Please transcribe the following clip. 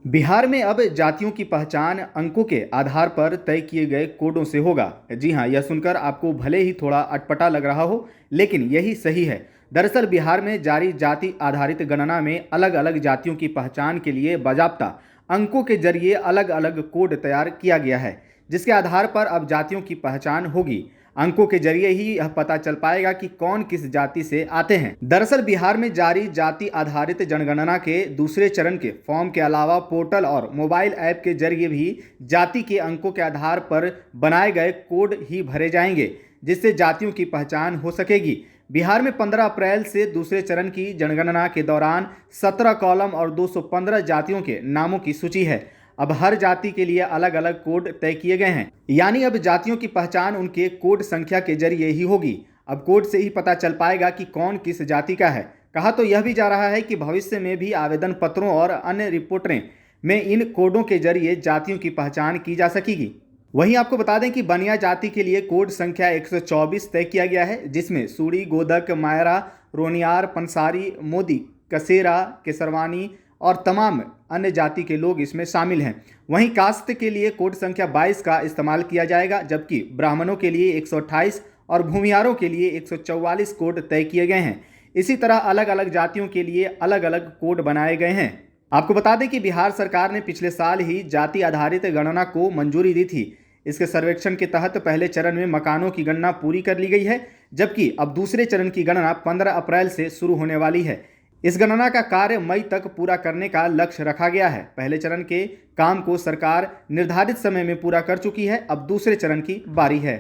बिहार में अब जातियों की पहचान अंकों के आधार पर तय किए गए कोडों से होगा। जी हाँ, यह सुनकर आपको भले ही थोड़ा अटपटा लग रहा हो, लेकिन यही सही है। दरअसल बिहार में जारी जाति आधारित गणना में अलग अलग जातियों की पहचान के लिए बाजाप्ता अंकों के जरिए अलग अलग कोड तैयार किया गया है, जिसके आधार पर अब जातियों की पहचान होगी। अंकों के जरिए ही यह पता चल पाएगा कि कौन किस जाति से आते हैं। दरअसल बिहार में जारी जाति आधारित जनगणना के दूसरे चरण के फॉर्म के अलावा पोर्टल और मोबाइल ऐप के जरिए भी जाति के अंकों के आधार पर बनाए गए कोड ही भरे जाएंगे, जिससे जातियों की पहचान हो सकेगी। बिहार में 15 अप्रैल से दूसरे चरण की जनगणना के दौरान 17 कॉलम और 215 जातियों के नामों की सूची है। अब हर जाति के लिए अलग अलग कोड तय किए गए हैं, यानी अब जातियों की पहचान उनके कोड संख्या के जरिए ही होगी। अब कोड से ही पता चल पाएगा कि कौन किस जाति का है। कहा तो यह भी जा रहा है कि भविष्य में भी आवेदन पत्रों और अन्य रिपोर्टें में इन कोडों के जरिए जातियों की पहचान की जा सकेगी। वहीं आपको बता दें कि बनिया जाति के लिए कोड संख्या 124 तय किया गया है, जिसमें सूड़ी, गोदक, मायरा, रोनियार, पंसारी, मोदी, कसेरा, केसरवानी और तमाम अन्य जाति के लोग इसमें शामिल हैं। वहीं कास्ट के लिए कोड संख्या 22 का इस्तेमाल किया जाएगा, जबकि ब्राह्मणों के लिए 128 और भूमिहारों के लिए 144 कोड तय किए गए हैं। इसी तरह अलग अलग जातियों के लिए अलग अलग कोड बनाए गए हैं। आपको बता दें कि बिहार सरकार ने पिछले साल ही जाति आधारित गणना को मंजूरी दी थी। इसके सर्वेक्षण के तहत पहले चरण में मकानों की गणना पूरी कर ली गई है, जबकि अब दूसरे चरण की गणना 15 अप्रैल से शुरू होने वाली है। इस गणना का कार्य मई तक पूरा करने का लक्ष्य रखा गया है। पहले चरण के काम को सरकार निर्धारित समय में पूरा कर चुकी है, अब दूसरे चरण की बारी है।